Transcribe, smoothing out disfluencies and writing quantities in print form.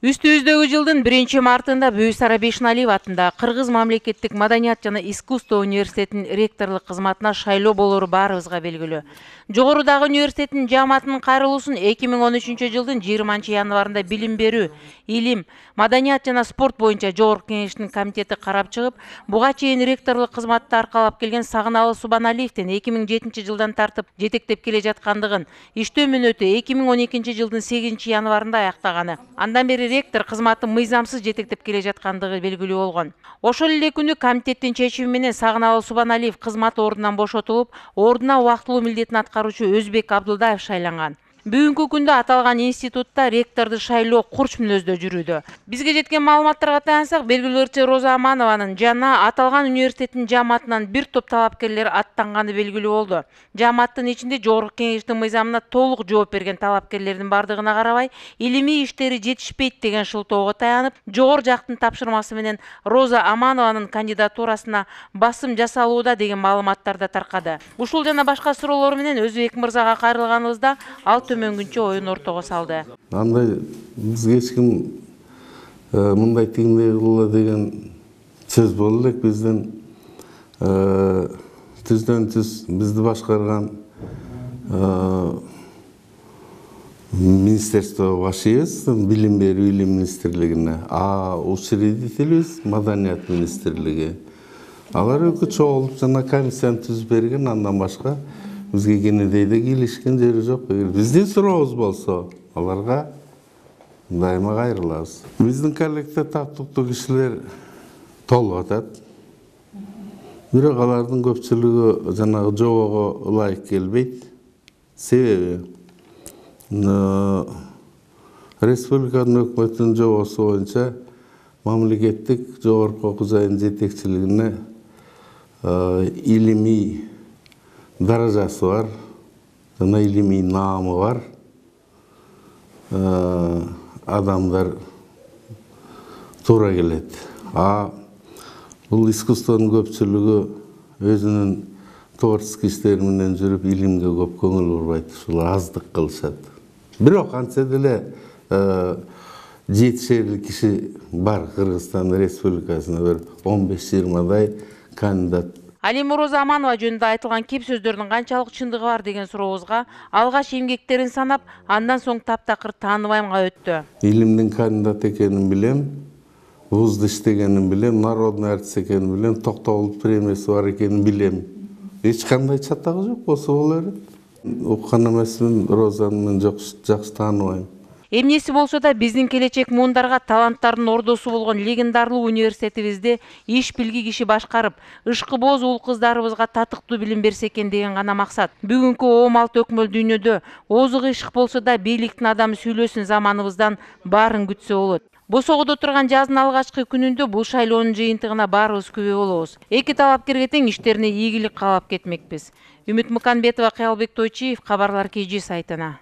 Үстүбүздөгү жылдын 1-мартында Бүйсара Бешналиев атында Кыргыз мамлекеттик маданият жана искусство университетинин ректорлук кызматына шайлоо болору баарыбызга белгилүү. Жогорудагы университеттин жааматынын кайрылуусун 2013 жылдын 20-январында билим берүү, илим, маданият жана спорт боюнча Жогорку кеңештин комитети карап чыгып, буга чейин ректорлук кызматты аркалап келген Сагыналы Субаналиевдин 2007 жылдан тартып жетектеп келе жаткандыгын, иштөө мөөнөтү 2012 жылдын 8-январында аяктаганы. Андан бери ректор кызматын мыйзамсыз жетектеп келе жаткандыгы белгилүү болгон. Ошол эле күнү комитеттин чечими менен Сагыналы Субаналиев кызмат ордунан бошотулуп, ордуна убактылуу милдетин аткаруучу Өзбек Абдулдаев шайланган. Бүгүнкү күндө аталган институтта ректорду шайлоо курч мүнөздө жүрүүдө. Бизге жеткен маалыматтарга таянсак, белгилүүчү Роза Аманованын жана аталган университеттин жааматынан бир топ талапкерлер аттанганы белгилүү болду. Жааматтын ичинде Жогорку кеңештин мыйзамына толук жооп берген талапкерлердин бардыгына карабай, илимий иштери жетишпейт деген шылтоого таянып, жогору жактын тапшырмасы менен Роза Аманованын кандидатурасына басым жасалууда деген маалыматтар да таркады. Ушул жана башка суроолор менен Өзбек мырзага кайрылганыбызда ал төмөнгүнчө оюн ортого салды. Андай бизге эч ким мындай тигиндей кылалы деген сөз болду элек бизден түздөн түз бизди башкарган министерство башчыбыз билим берүү илим министрлигине, учредителибиз маданият министрлиги. Алар экөө чогулуп жана комиссияны түзүп берген, андан башка бизге кенедей да кийлишкен жери жок. Эгер биздин сурообуз болсо, аларга дайыма кайрылабыз. Биздин коллективде таптуктуу кишилер толуп атат. Бирок алардын көпчүлүгү жанагы жобого ылайык келбейт. Себеби республиканын өкмөтүнүн жобосу боюнча мамлекеттик жогорку окуу жайынын жетекчилигине илимий даражасы бар, жана илимий наамы бар адамдар туура келет. Бул искусствонун көпчүлүгү өзүнүн творческий иштери менен жүрүп, илимге көп көңүл бурбайт, ушул аздык кылышат. Бирок антсе деле жетишерлик киши бар Кыргызстан Республикасына, бир 15-20дай кандидат. Ал эми Роза Аманова жөнүндө айтылган кеп сөздөрдүн канчалык чындыгы бар деген сурообузга алгач эмгектерин санап, андан соң таптакыр тааныбаймга өттү. Илимдин кандидат экенин билем, вузда иштегенин билем, народный артист экенин билем, Токтогул премиясы бар экенин билем. Эч кандай чатагы жок болсо боло берет. Уккан эмесмин, Розаны мен жакшы тааныбайм. Эмнеси болсо да биздин келечек муундарга таланттардын ордосу болгон легендарлуу университетибизди иш билги киши башкарып, ышкы боз уул кыздарыбызга татыктуу билим берсе экен деген гана максат. Бүгүнкү оомалт өкмөл дүйнөдө озук ишк болсо да бийликтин адамы сүйлөсүн заманыбыздан баарын күтсө болот. Босогодо турган жаздын алгачкы күнүндө бул шайлоонун жыйынтыгына баарыбыз күбө болобуз. Эки талапкерге тең иштерине ийгилик каалап кетмекпиз. Үмүт Мыканбетова, Кыялбек Тойчиев, Кабарлар KG сайтына.